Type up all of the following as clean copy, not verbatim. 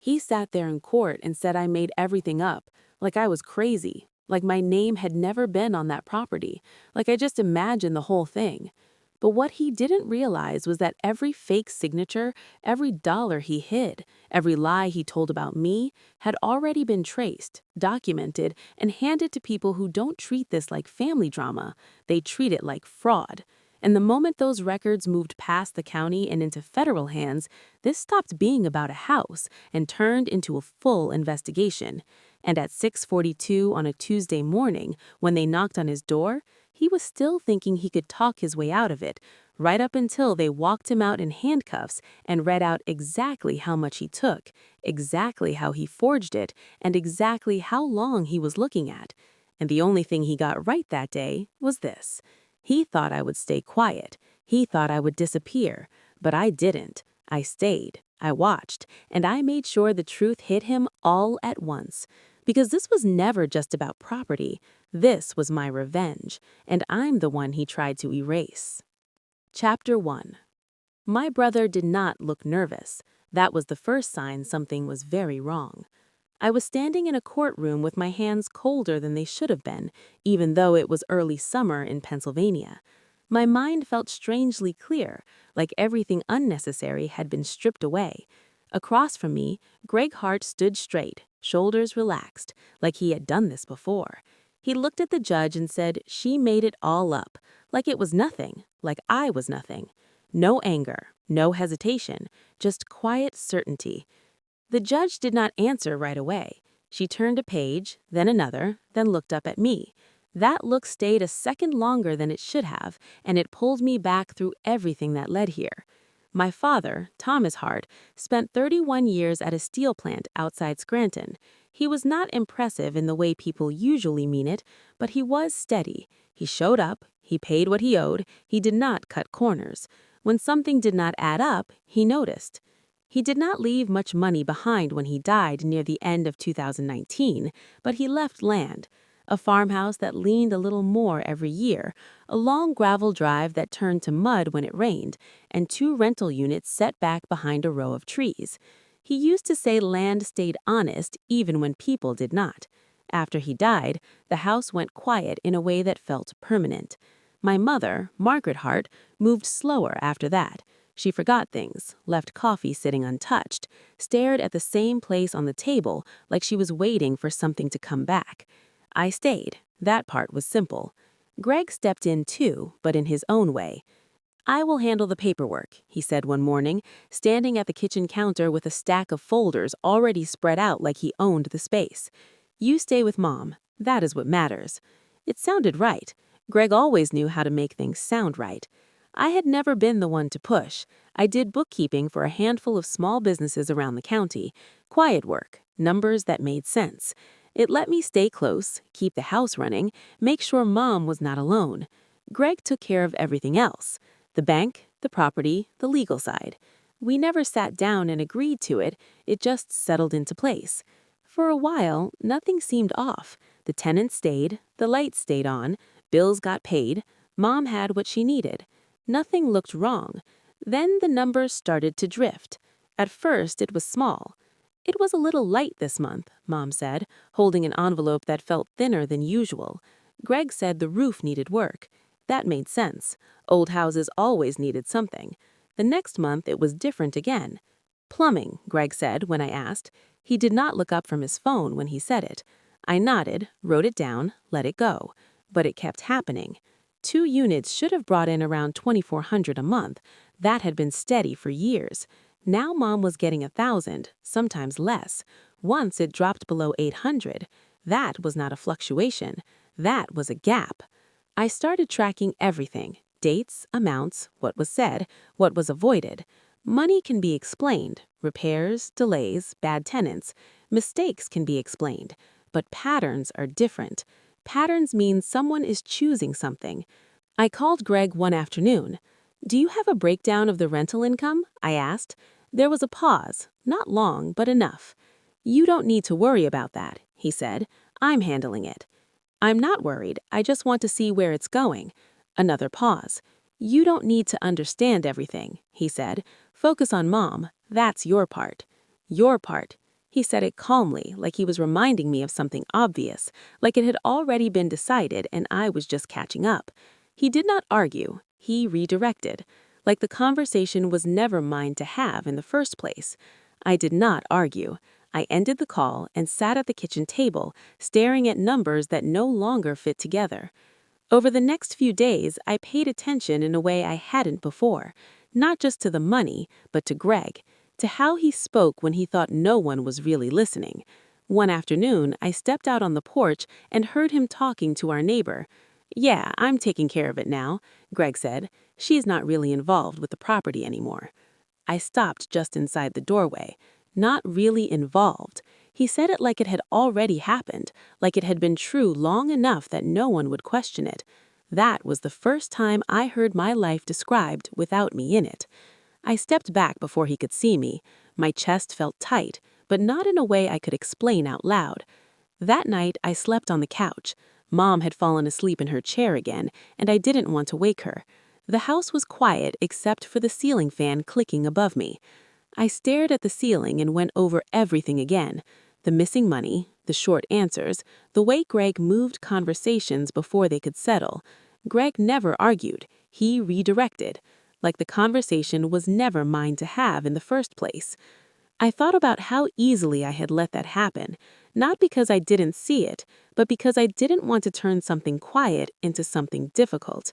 He sat there in court and said I made everything up, like I was crazy, like my name had never been on that property, like I just imagined the whole thing. But what he didn't realize was that every fake signature, every dollar he hid, every lie he told about me had already been traced, documented, and handed to people who don't treat this like family drama. They treat it like fraud. And the moment those records moved past the county and into federal hands, this stopped being about a house and turned into a full investigation. And at 6:42 on a Tuesday morning, when they knocked on his door, he was still thinking he could talk his way out of it, right up until they walked him out in handcuffs and read out exactly how much he took, exactly how he forged it, and exactly how long he was looking at. And the only thing he got right that day was this. He thought I would stay quiet. He thought I would disappear. But I didn't. I stayed. I watched. And I made sure the truth hit him all at once. Because this was never just about property. This was my revenge. And I'm the one he tried to erase. Chapter 1. My brother did not look nervous. That was the first sign something was very wrong. I was standing in a courtroom with my hands colder than they should have been, even though it was early summer in Pennsylvania. My mind felt strangely clear, like everything unnecessary had been stripped away. Across from me, Greg Hart stood straight, shoulders relaxed, like he had done this before. He looked at the judge and said she made it all up, like it was nothing, like I was nothing. No anger, no hesitation, just quiet certainty. The judge did not answer right away. She turned a page, then another, then looked up at me. That look stayed a second longer than it should have, and it pulled me back through everything that led here. My father, Thomas Hart, spent 31 years at a steel plant outside Scranton. He was not impressive in the way people usually mean it, but he was steady. He showed up, he paid what he owed, he did not cut corners. When something did not add up, he noticed. He did not leave much money behind when he died near the end of 2019, but he left land, a farmhouse that leaned a little more every year, a long gravel drive that turned to mud when it rained, and 2 rental units set back behind a row of trees. He used to say land stayed honest even when people did not. After he died, the house went quiet in a way that felt permanent. My mother, Margaret Hart, moved slower after that. She forgot things, left coffee sitting untouched, stared at the same place on the table like she was waiting for something to come back. I stayed. That part was simple. Greg stepped in too, but in his own way. "I will handle the paperwork," he said one morning, standing at the kitchen counter with a stack of folders already spread out like he owned the space. "You stay with Mom. That is what matters." It sounded right. Greg always knew how to make things sound right. I had never been the one to push. I did bookkeeping for a handful of small businesses around the county. Quiet work, numbers that made sense. It let me stay close, keep the house running, make sure Mom was not alone. Greg took care of everything else. The bank, the property, the legal side. We never sat down and agreed to it, it just settled into place. For a while, nothing seemed off. The tenants stayed, the lights stayed on, bills got paid, Mom had what she needed. Nothing looked wrong. Then the numbers started to drift. At first, it was small. "It was a little light this month," Mom said, holding an envelope that felt thinner than usual. Greg said the roof needed work. That made sense. Old houses always needed something. The next month, it was different again. "Plumbing," Greg said when I asked. He did not look up from his phone when he said it. I nodded, wrote it down, let it go. But it kept happening. 2 units should have brought in around $2,400 a month. That had been steady for years. Now Mom was getting 1,000, sometimes less. Once it dropped below 800. That was not a fluctuation. That was a gap. I started tracking everything: dates, amounts, what was said, what was avoided. Money can be explained. Repairs, delays, bad tenants. Mistakes can be explained. But patterns are different. Patterns mean someone is choosing something. I called Greg one afternoon. "Do you have a breakdown of the rental income?" I asked. There was a pause, not long, but enough. "You don't need to worry about that," he said. "I'm handling it." "I'm not worried. I just want to see where it's going." Another pause. "You don't need to understand everything," he said. "Focus on Mom. That's your part." Your part. He said it calmly, like he was reminding me of something obvious, like it had already been decided and I was just catching up. He did not argue, he redirected, like the conversation was never mine to have in the first place. I did not argue. I ended the call and sat at the kitchen table, staring at numbers that no longer fit together. Over the next few days, I paid attention in a way I hadn't before, not just to the money, but to Greg, to how he spoke when he thought no one was really listening. One afternoon, I stepped out on the porch and heard him talking to our neighbor. "Yeah, I'm taking care of it now," Greg said. "She's not really involved with the property anymore." I stopped just inside the doorway. Not really involved. He said it like it had already happened, like it had been true long enough that no one would question it. That was the first time I heard my life described without me in it. I stepped back before he could see me. My chest felt tight, but not in a way I could explain out loud. That night, I slept on the couch. Mom had fallen asleep in her chair again, and I didn't want to wake her. The house was quiet except for the ceiling fan clicking above me. I stared at the ceiling and went over everything again. The missing money, the short answers, the way Greg moved conversations before they could settle. Greg never argued. He redirected, like the conversation was never mine to have in the first place. I thought about how easily I had let that happen, not because I didn't see it, but because I didn't want to turn something quiet into something difficult.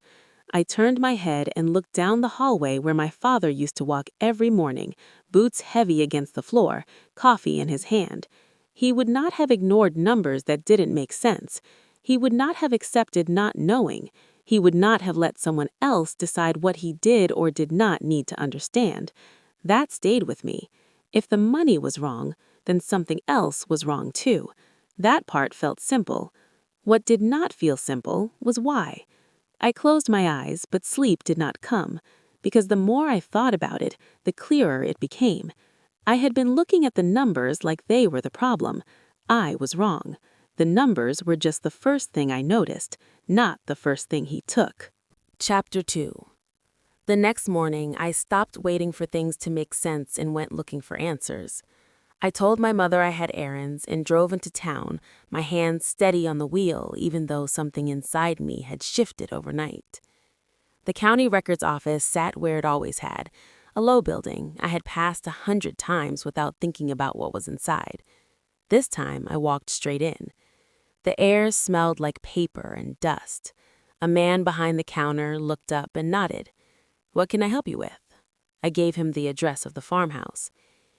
I turned my head and looked down the hallway where my father used to walk every morning, boots heavy against the floor, coffee in his hand. He would not have ignored numbers that didn't make sense. He would not have accepted not knowing. He would not have let someone else decide what he did or did not need to understand. That stayed with me. If the money was wrong, then something else was wrong too. That part felt simple. What did not feel simple was why. I closed my eyes, but sleep did not come, because the more I thought about it, the clearer it became. I had been looking at the numbers like they were the problem. I was wrong. The numbers were just the first thing I noticed, not the first thing he took. Chapter 2. The next morning, I stopped waiting for things to make sense and went looking for answers. I told my mother I had errands and drove into town, my hands steady on the wheel even though something inside me had shifted overnight. The county records office sat where it always had, a low building I had passed 100 times without thinking about what was inside. This time, I walked straight in. The air smelled like paper and dust. A man behind the counter looked up and nodded. "What can I help you with?" I gave him the address of the farmhouse.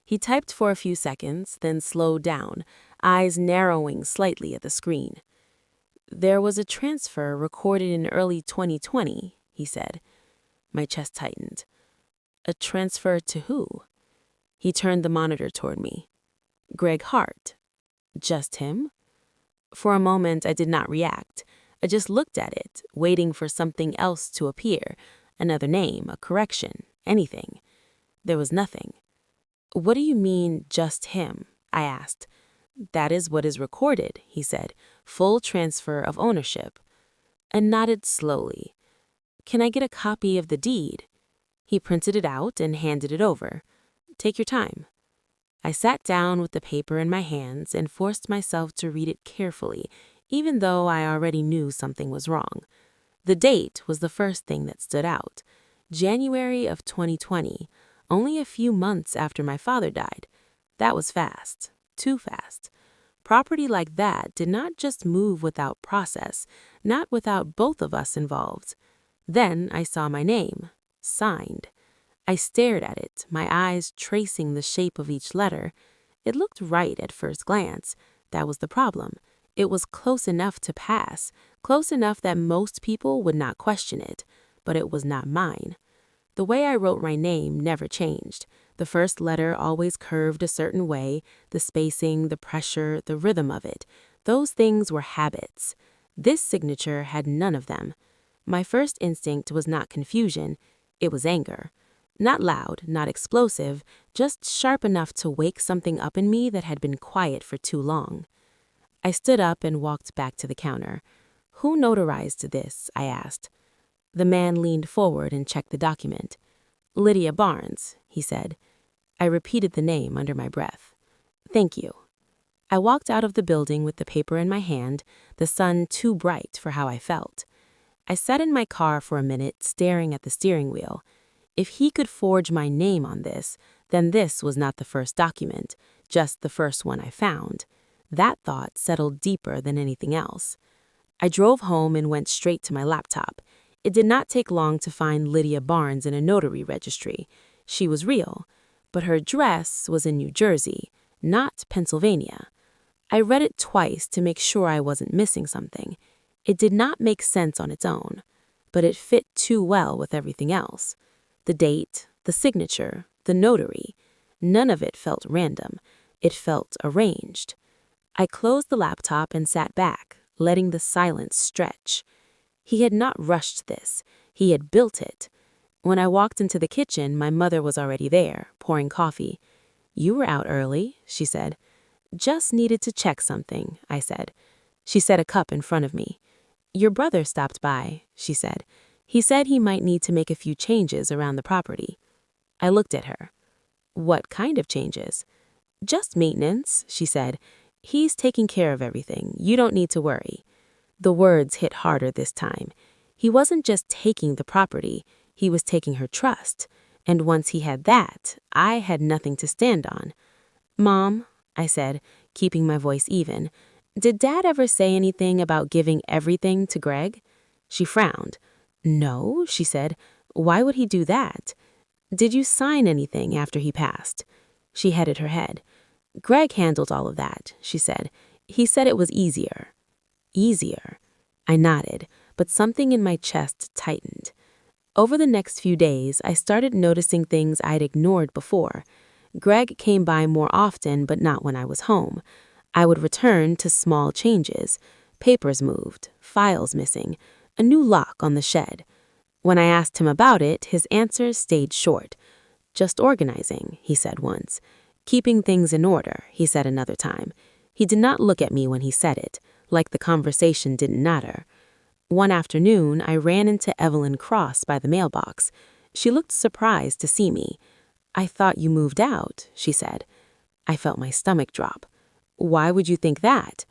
He typed for a few seconds, then slowed down, eyes narrowing slightly at the screen. "There was a transfer recorded in early 2020, he said. My chest tightened. "A transfer to who?" He turned the monitor toward me. "Greg Hart." "Just him?" For a moment, I did not react. I just looked at it, waiting for something else to appear. Another name, a correction, anything. There was nothing. "What do you mean, just him?" I asked. "That is what is recorded," he said. "Full transfer of ownership." I nodded slowly. "Can I get a copy of the deed?" He printed it out and handed it over. "Take your time." I sat down with the paper in my hands and forced myself to read it carefully, even though I already knew something was wrong. The date was the first thing that stood out. January of 2020, only a few months after my father died. That was fast, too fast. Property like that did not just move without process, not without both of us involved. Then I saw my name, signed. I stared at it, my eyes tracing the shape of each letter. It looked right at first glance. That was the problem. It was close enough to pass, close enough that most people would not question it, but it was not mine. The way I wrote my name never changed. The first letter always curved a certain way, the spacing, the pressure, the rhythm of it. Those things were habits. This signature had none of them. My first instinct was not confusion, it was anger. Not loud, not explosive, just sharp enough to wake something up in me that had been quiet for too long. I stood up and walked back to the counter. "Who notarized this?" I asked. The man leaned forward and checked the document. "Lydia Barnes," he said. I repeated the name under my breath. "Thank you." I walked out of the building with the paper in my hand, the sun too bright for how I felt. I sat in my car for a minute, staring at the steering wheel. If he could forge my name on this, then this was not the first document, just the first one I found. That thought settled deeper than anything else. I drove home and went straight to my laptop. It did not take long to find Lydia Barnes in a notary registry. She was real, but her address was in New Jersey, not Pennsylvania. I read it twice to make sure I wasn't missing something. It did not make sense on its own, but it fit too well with everything else. The date, the signature, the notary. None of it felt random. It felt arranged. I closed the laptop and sat back, letting the silence stretch. He had not rushed this. He had built it. When I walked into the kitchen, my mother was already there, pouring coffee. "You were out early," she said. "Just needed to check something," I said. She set a cup in front of me. "Your brother stopped by," she said. "He said he might need to make a few changes around the property." I looked at her. "What kind of changes?" "Just maintenance," she said. "He's taking care of everything. You don't need to worry." The words hit harder this time. He wasn't just taking the property, he was taking her trust. And once he had that, I had nothing to stand on. "Mom," I said, keeping my voice even, "did Dad ever say anything about giving everything to Greg?" She frowned. "No," she said. "Why would he do that?" "Did you sign anything after he passed?" She headed her head. "Greg handled all of that," she said. "He said it was easier." Easier. I nodded, but something in my chest tightened. Over the next few days, I started noticing things I'd ignored before. Greg came by more often, but not when I was home. I would return to small changes. Papers moved, files missing, a new lock on the shed. When I asked him about it, his answers stayed short. "Just organizing," he said once. "Keeping things in order," he said another time. He did not look at me when he said it, like the conversation didn't matter. One afternoon, I ran into Evelyn Cross by the mailbox. She looked surprised to see me. "I thought you moved out," she said. I felt my stomach drop. "Why would you think that?"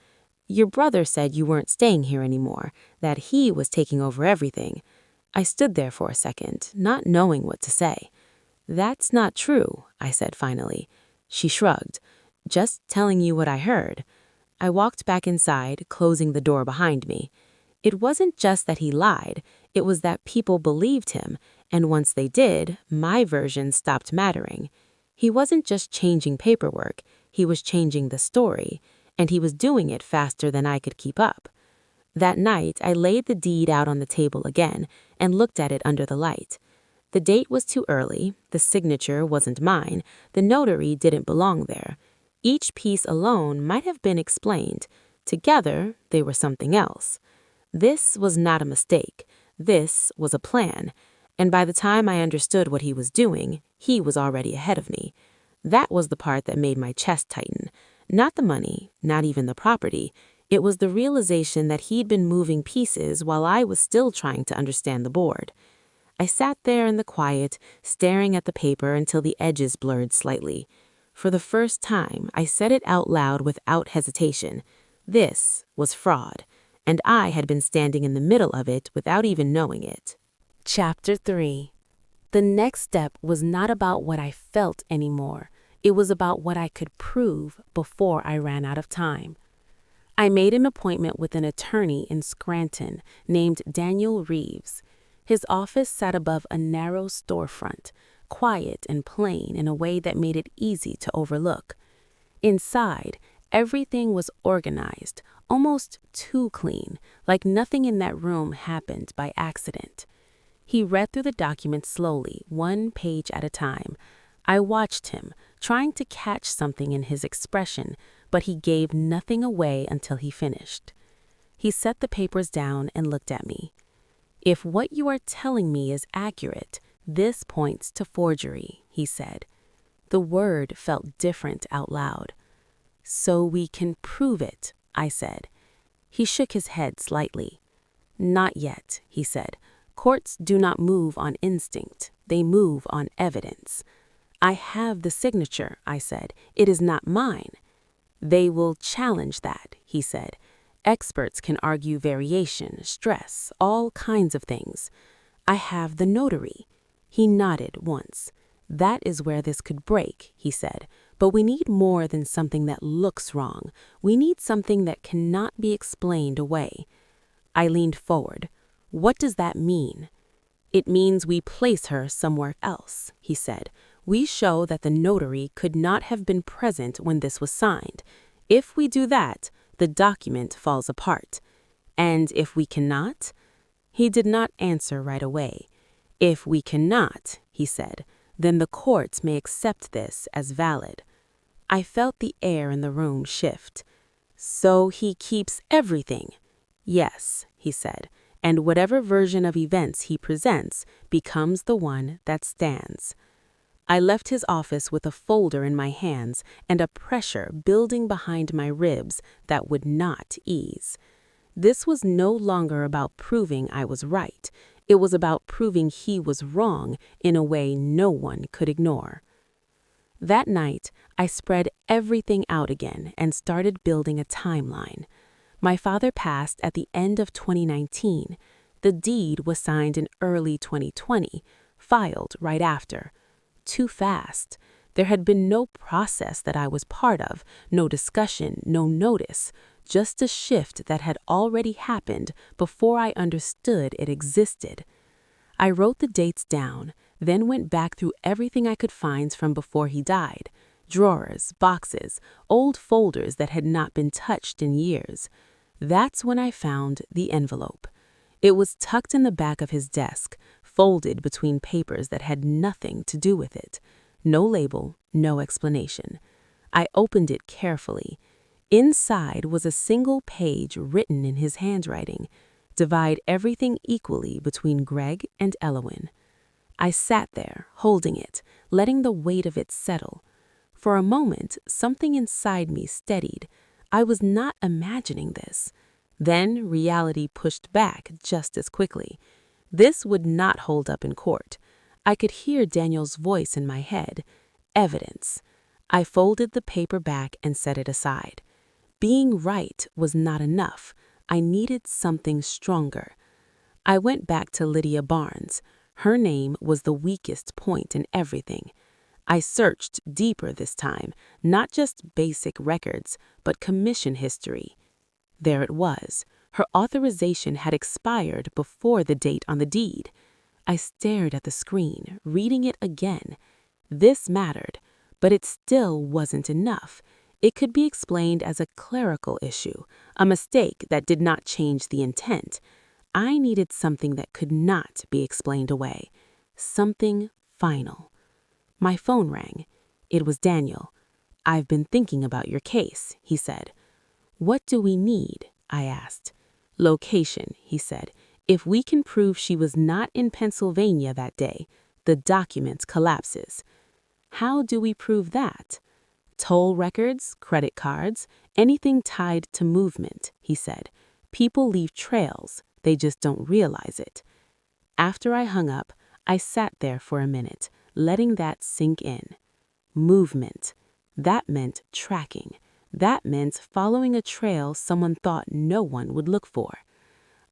"Your brother said you weren't staying here anymore, that he was taking over everything." I stood there for a second, not knowing what to say. "That's not true," I said finally. She shrugged. "Just telling you what I heard." I walked back inside, closing the door behind me. It wasn't just that he lied, it was that people believed him, and once they did, my version stopped mattering. He wasn't just changing paperwork, he was changing the story, and he was doing it faster than I could keep up. That night, I laid the deed out on the table again and looked at it under the light. The date was too early, the signature wasn't mine, the notary didn't belong there. Each piece alone might have been explained. Together, they were something else. This was not a mistake. This was a plan. And by the time I understood what he was doing, he was already ahead of me. That was the part that made my chest tighten. Not the money, not even the property. It was the realization that he'd been moving pieces while I was still trying to understand the board. I sat there in the quiet, staring at the paper until the edges blurred slightly. For the first time, I said it out loud without hesitation. This was fraud, and I had been standing in the middle of it without even knowing it. Chapter 3. The next step was not about what I felt anymore. It was about what I could prove before I ran out of time. I made an appointment with an attorney in Scranton named Daniel Reeves. His office sat above a narrow storefront, quiet and plain in a way that made it easy to overlook. Inside, everything was organized, almost too clean, like nothing in that room happened by accident. He read through the documents slowly, one page at a time. I watched him, trying to catch something in his expression, but he gave nothing away until he finished. He set the papers down and looked at me. "If what you are telling me is accurate, this points to forgery," he said. The word felt different out loud. "So we can prove it," I said. He shook his head slightly. "Not yet," he said. "Courts do not move on instinct. They move on evidence." "I have the signature," I said. "It is not mine." They will challenge that, he said. Experts can argue variation, stress, all kinds of things. I have the notary. He nodded once. That is where this could break, he said. But we need more than something that looks wrong. We need something that cannot be explained away. I leaned forward. What does that mean? It means we place her somewhere else, he said. We show that the notary could not have been present when this was signed. If we do that, the document falls apart. And if we cannot? He did not answer right away. If we cannot, he said, then the courts may accept this as valid. I felt the air in the room shift. So he keeps everything? Yes, he said, and whatever version of events he presents becomes the one that stands. I left his office with a folder in my hands and a pressure building behind my ribs that would not ease. This was no longer about proving I was right. It was about proving he was wrong in a way no one could ignore. That night, I spread everything out again and started building a timeline. My father passed at the end of 2019. The deed was signed in early 2020, filed right after. Too fast. There had been no process that I was part of, no discussion, no notice, just a shift that had already happened before I understood it existed. I wrote the dates down, then went back through everything I could find from before he died. Drawers, boxes, old folders that had not been touched in years. That's when I found the envelope. It was tucked in the back of his desk, folded between papers that had nothing to do with it. No label, no explanation. I opened it carefully. Inside was a single page written in his handwriting. Divide everything equally between Greg and Elowen. I sat there, holding it, letting the weight of it settle. For a moment, something inside me steadied. I was not imagining this. Then reality pushed back just as quickly. This would not hold up in court. I could hear Daniel's voice in my head. Evidence. I folded the paper back and set it aside. Being right was not enough. I needed something stronger. I went back to Lydia Barnes. Her name was the weakest point in everything. I searched deeper this time, not just basic records, but commission history. There it was. Her authorization had expired before the date on the deed. I stared at the screen, reading it again. This mattered, but it still wasn't enough. It could be explained as a clerical issue, a mistake that did not change the intent. I needed something that could not be explained away. Something final. My phone rang. It was Daniel. "I've been thinking about your case," he said. "What do we need?" I asked. "Location," he said. "If we can prove she was not in Pennsylvania that day, the document collapses." "How do we prove that?" "Toll records, credit cards, anything tied to movement," he said. "People leave trails, they just don't realize it." After I hung up, I sat there for a minute, letting that sink in. Movement. That meant tracking. That meant following a trail someone thought no one would look for.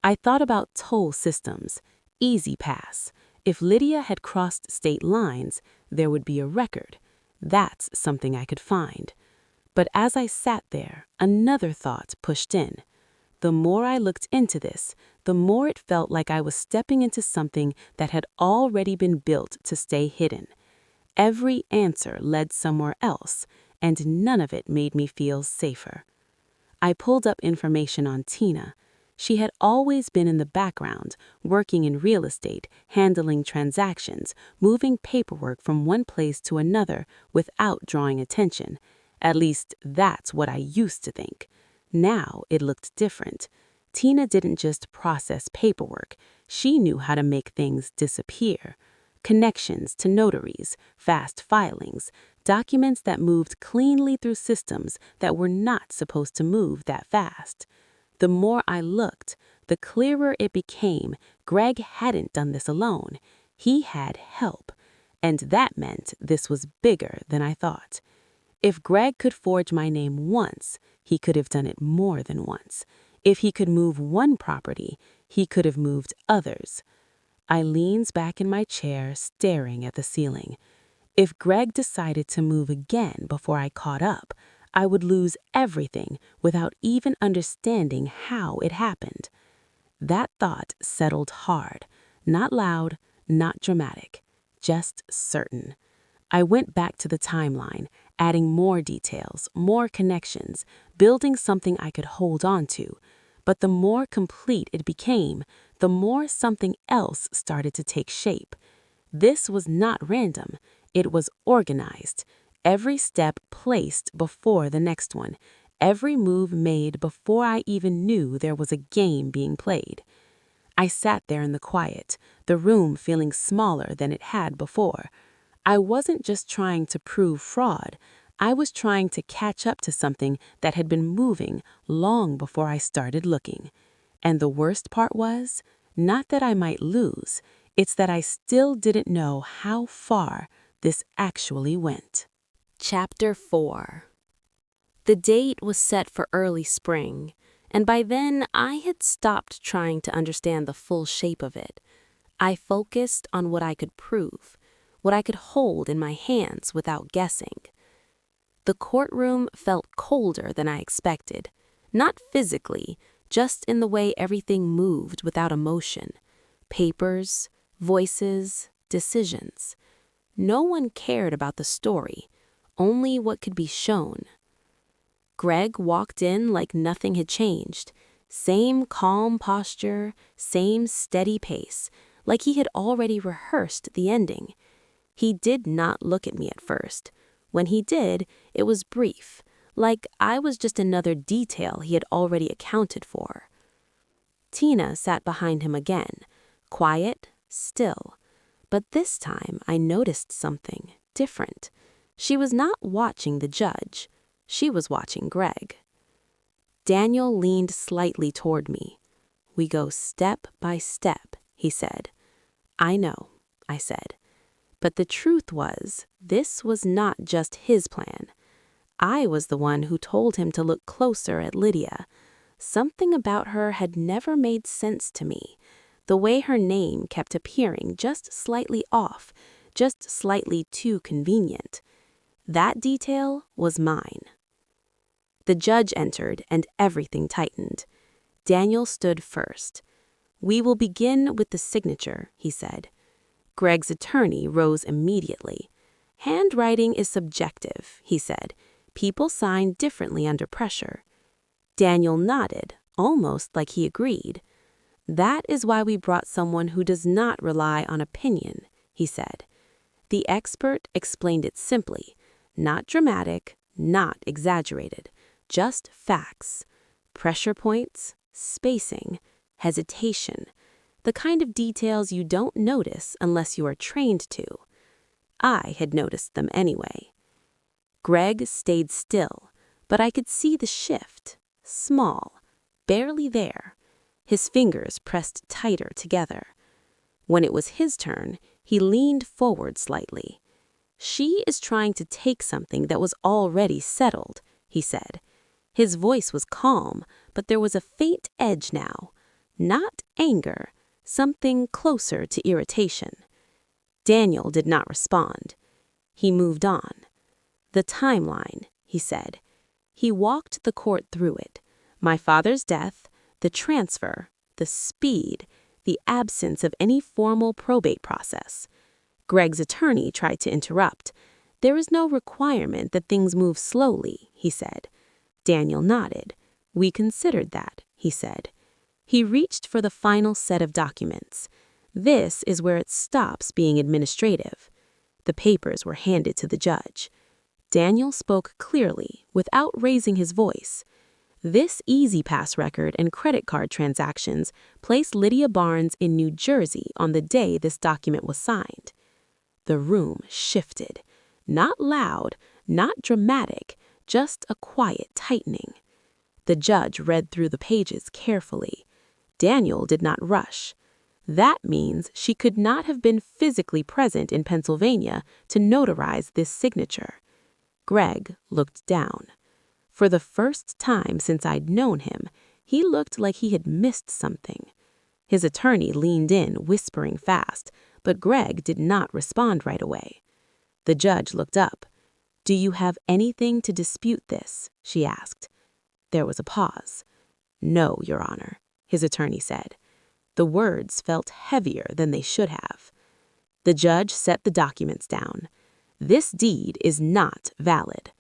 I thought about toll systems. Easy Pass. If Lydia had crossed state lines, there would be a record. That's something I could find. But as I sat there, another thought pushed in. The more I looked into this, the more it felt like I was stepping into something that had already been built to stay hidden. Every answer led somewhere else, and none of it made me feel safer. I pulled up information on Tina. She had always been in the background, working in real estate, handling transactions, moving paperwork from one place to another without drawing attention. At least, that's what I used to think. Now it looked different. Tina didn't just process paperwork. She knew how to make things disappear. Connections to notaries, fast filings, documents that moved cleanly through systems that were not supposed to move that fast. The more I looked, the clearer it became Greg hadn't done this alone. He had help, and that meant this was bigger than I thought. If Greg could forge my name once, he could have done it more than once. If he could move one property, he could have moved others. I leans back in my chair, staring at the ceiling. If Greg decided to move again before I caught up, I would lose everything without even understanding how it happened. That thought settled hard, not loud, not dramatic, just certain. I went back to the timeline, adding more details, more connections, building something I could hold on to. But the more complete it became, the more something else started to take shape. This was not random. It was organized. Every step placed before the next one. Every move made before I even knew there was a game being played. I sat there in the quiet, the room feeling smaller than it had before. I wasn't just trying to prove fraud. I was trying to catch up to something that had been moving long before I started looking. And the worst part was, not that I might lose, it's that I still didn't know how far this actually went. Chapter 4. The date was set for early spring, and by then I had stopped trying to understand the full shape of it. I focused on what I could prove, what I could hold in my hands without guessing. The courtroom felt colder than I expected, not physically, just in the way everything moved without emotion. Papers, voices, decisions. No one cared about the story, only what could be shown. Greg walked in like nothing had changed. Same calm posture, same steady pace, like he had already rehearsed the ending. He did not look at me at first. When he did, it was brief, like I was just another detail he had already accounted for. Tina sat behind him again, quiet, still. But this time I noticed something different. She was not watching the judge. She was watching Greg. Daniel leaned slightly toward me. "We go step by step," he said. "I know," I said. But the truth was, this was not just his plan. I was the one who told him to look closer at Lydia. Something about her had never made sense to me. The way her name kept appearing just slightly off, just slightly too convenient. That detail was mine. The judge entered and everything tightened. Daniel stood first. "We will begin with the signature," he said. Greg's attorney rose immediately. "Handwriting is subjective," he said. "People sign differently under pressure." Daniel nodded, almost like he agreed. "That is why we brought someone who does not rely on opinion," he said. The expert explained it simply, not dramatic, not exaggerated, just facts. Pressure points, spacing, hesitation, the kind of details you don't notice unless you are trained to. I had noticed them anyway. Greg stayed still, but I could see the shift, small, barely there. His fingers pressed tighter together. When it was his turn, he leaned forward slightly. "She is trying to take something that was already settled," he said. His voice was calm, but there was a faint edge now. Not anger, something closer to irritation. Daniel did not respond. He moved on. "The timeline," he said. He walked the court through it. My father's death, the transfer, the speed, the absence of any formal probate process. Greg's attorney tried to interrupt. "There is no requirement that things move slowly," he said. Daniel nodded. "We considered that," he said. He reached for the final set of documents. This is where it stops being administrative. The papers were handed to the judge. Daniel spoke clearly, without raising his voice. This E-ZPass record and credit card transactions place Lydia Barnes in New Jersey on the day this document was signed. The room shifted. Not loud, not dramatic, just a quiet tightening. The judge read through the pages carefully. Daniel did not rush. That means she could not have been physically present in Pennsylvania to notarize this signature. Greg looked down. For the first time since I'd known him, he looked like he had missed something. His attorney leaned in, whispering fast, but Greg did not respond right away. The judge looked up. "Do you have anything to dispute this?" she asked. There was a pause. "No, Your Honor," his attorney said. The words felt heavier than they should have. The judge set the documents down. "This deed is not valid."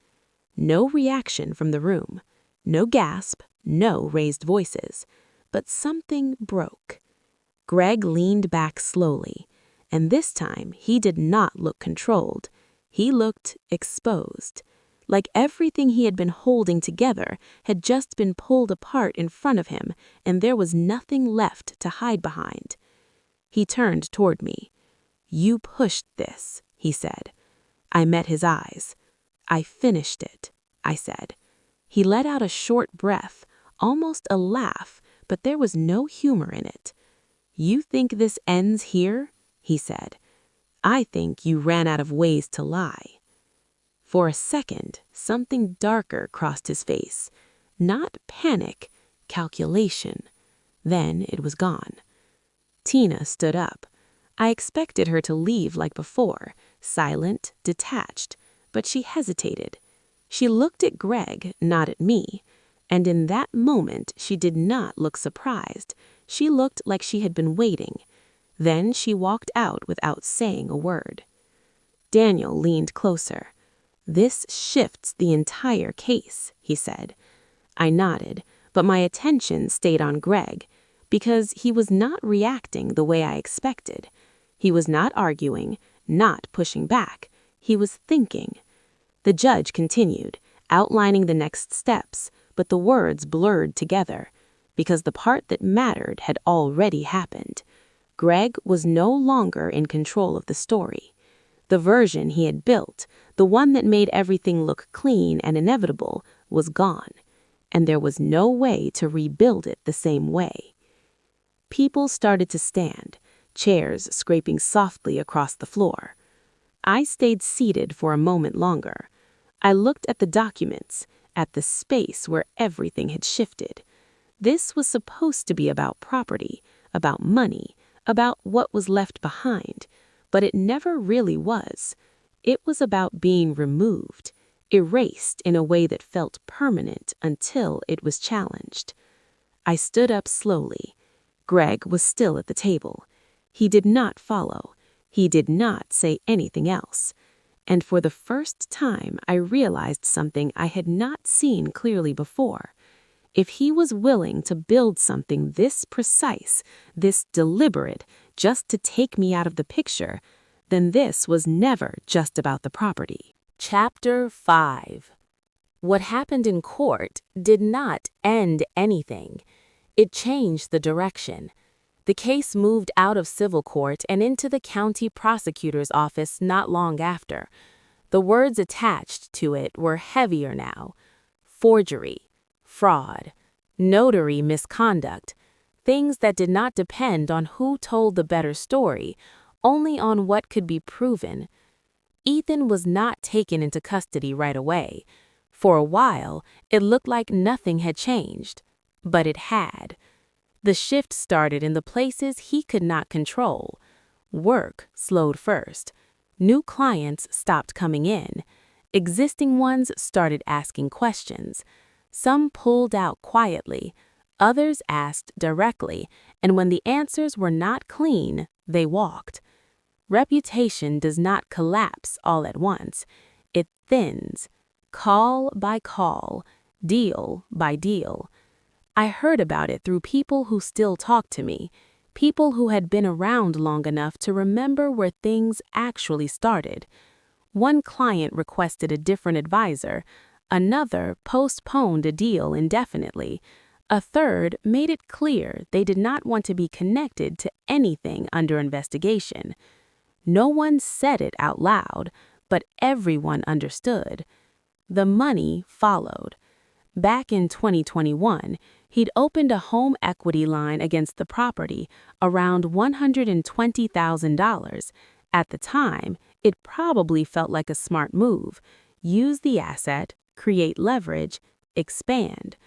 No reaction from the room. No gasp, no raised voices. But something broke. Greg leaned back slowly, and this time he did not look controlled. He looked exposed, like everything he had been holding together had just been pulled apart in front of him, and there was nothing left to hide behind. He turned toward me. "You pushed this," he said. I met his eyes. "I finished it," I said. He let out a short breath, almost a laugh, but there was no humor in it. "You think this ends here?" he said. "I think you ran out of ways to lie." For a second, something darker crossed his face. Not panic, calculation. Then it was gone. Tina stood up. I expected her to leave like before, silent, detached, but she hesitated. She looked at Greg, not at me, and in that moment she did not look surprised. She looked like she had been waiting. Then she walked out without saying a word. Daniel leaned closer. "This shifts the entire case," he said. I nodded, but my attention stayed on Greg, because he was not reacting the way I expected. He was not arguing, not pushing back. He was thinking. The judge continued, outlining the next steps, but the words blurred together, because the part that mattered had already happened. Greg was no longer in control of the story. The version he had built, the one that made everything look clean and inevitable, was gone, and there was no way to rebuild it the same way. People started to stand, chairs scraping softly across the floor. I stayed seated for a moment longer. I looked at the documents, at the space where everything had shifted. This was supposed to be about property, about money, about what was left behind, but it never really was. It was about being removed, erased in a way that felt permanent until it was challenged. I stood up slowly. Greg was still at the table. He did not follow. He did not say anything else. And for the first time, I realized something I had not seen clearly before. If he was willing to build something this precise, this deliberate, just to take me out of the picture, then this was never just about the property. Chapter 5. What happened in court did not end anything. It changed the direction. The case moved out of civil court and into the county prosecutor's office not long after. The words attached to it were heavier now. Forgery, fraud, notary misconduct, things that did not depend on who told the better story, only on what could be proven. Ethan was not taken into custody right away. For a while, it looked like nothing had changed, but it had. The shift started in the places he could not control. Work slowed first. New clients stopped coming in. Existing ones started asking questions. Some pulled out quietly. Others asked directly, and when the answers were not clean, they walked. Reputation does not collapse all at once. It thins, call by call, deal by deal. I heard about it through people who still talk to me, people who had been around long enough to remember where things actually started. One client requested a different advisor, another postponed a deal indefinitely, a third made it clear they did not want to be connected to anything under investigation. No one said it out loud, but everyone understood. The money followed. Back in 2021, he'd opened a home equity line against the property around $120,000. At the time, it probably felt like a smart move. use the asset, create leverage, expand.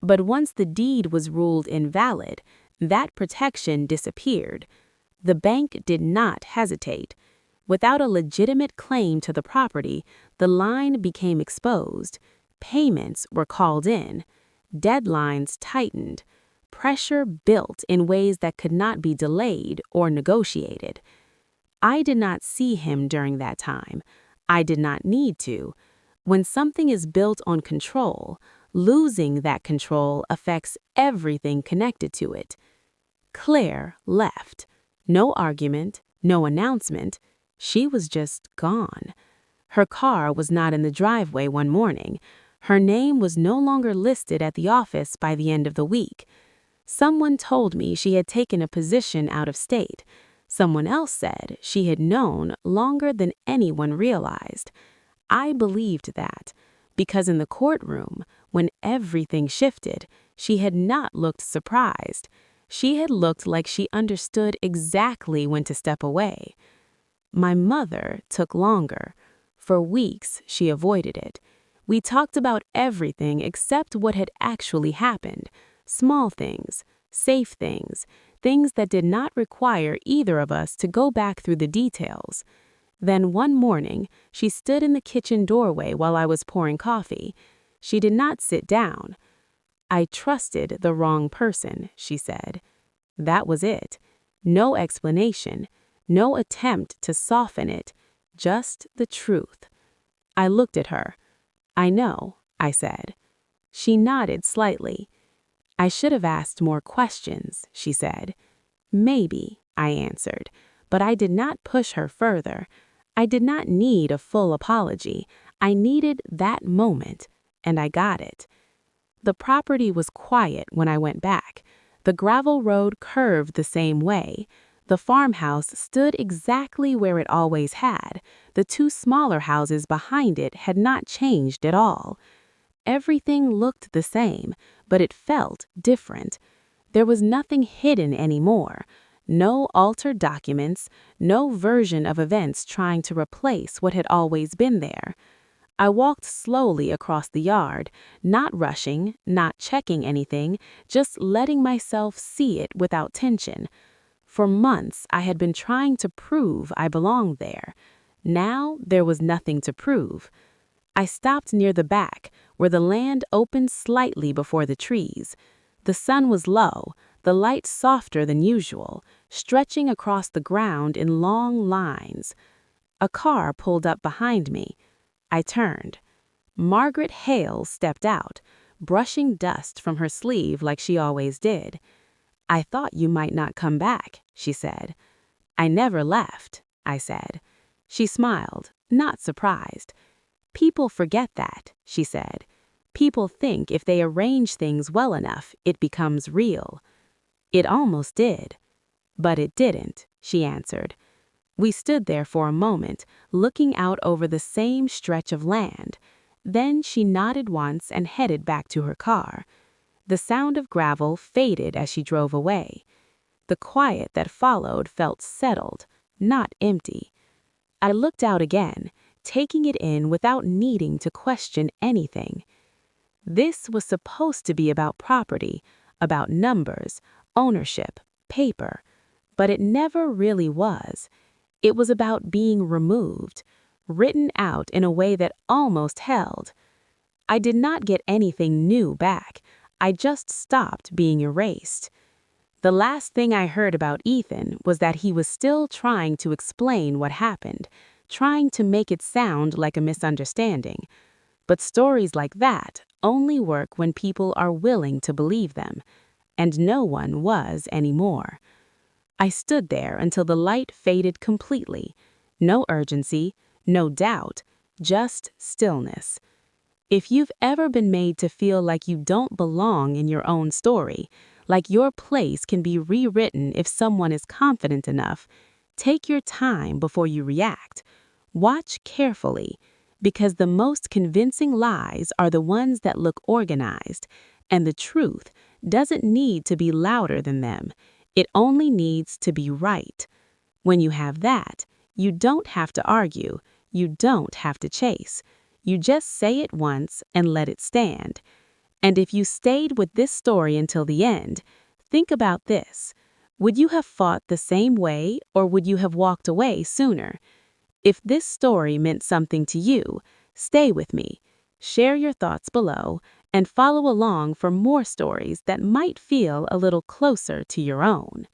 But once the deed was ruled invalid, that protection disappeared. The bank did not hesitate. Without a legitimate claim to the property, the line became exposed. Payments were called in. Deadlines tightened. Pressure built in ways that could not be delayed or negotiated. I did not see him during that time. I did not need to. When something is built on control, losing that control affects everything connected to it. Claire left. No argument, no announcement. She was just gone. Her car was not in the driveway one morning. Her name was no longer listed at the office by the end of the week. Someone told me she had taken a position out of state. Someone else said she had known longer than anyone realized. I believed that, because in the courtroom, when everything shifted, she had not looked surprised. She had looked like she understood exactly when to step away. My mother took longer. For weeks, she avoided it. We talked about everything except what had actually happened. Small things, safe things, things that did not require either of us to go back through the details. Then one morning, she stood in the kitchen doorway while I was pouring coffee. She did not sit down. "I trusted the wrong person," she said. That was it. No explanation, no attempt to soften it, just the truth. I looked at her. "I know," I said. She nodded slightly. "I should have asked more questions," she said. "Maybe," I answered, but I did not push her further. I did not need a full apology. I needed that moment, and I got it. The property was quiet when I went back. The gravel road curved the same way. The farmhouse stood exactly where it always had. The two smaller houses behind it had not changed at all. Everything looked the same, but it felt different. There was nothing hidden anymore. No altered documents, no version of events trying to replace what had always been there. I walked slowly across the yard, not rushing, not checking anything, just letting myself see it without tension. For months, I had been trying to prove I belonged there. Now, there was nothing to prove. I stopped near the back, where the land opened slightly before the trees. The sun was low, the light softer than usual, stretching across the ground in long lines. A car pulled up behind me. I turned. Margaret Hale stepped out, brushing dust from her sleeve like she always did. "I thought you might not come back," she said. "I never left," I said. She smiled, not surprised. "People forget that," she said. "People think if they arrange things well enough, it becomes real." It almost did. But it didn't, she answered. We stood there for a moment, looking out over the same stretch of land. Then she nodded once and headed back to her car. The sound of gravel faded as she drove away. The quiet that followed felt settled, not empty. I looked out again, taking it in without needing to question anything. This was supposed to be about property, about numbers, ownership, paper, but it never really was. It was about being removed, written out in a way that almost held. I did not get anything new back. I just stopped being erased. The last thing I heard about Ethan was that he was still trying to explain what happened, trying to make it sound like a misunderstanding. But stories like that only work when people are willing to believe them, and no one was anymore. I stood there until the light faded completely. No urgency, no doubt, just stillness. If you've ever been made to feel like you don't belong in your own story, like your place can be rewritten if someone is confident enough, take your time before you react. Watch carefully, because the most convincing lies are the ones that look organized, and the truth doesn't need to be louder than them. It only needs to be right. When you have that, you don't have to argue, you don't have to chase. You just say it once and let it stand. And if you stayed with this story until the end, think about this. Would you have fought the same way or would you have walked away sooner? If this story meant something to you, stay with me. Share your thoughts below and follow along for more stories that might feel a little closer to your own.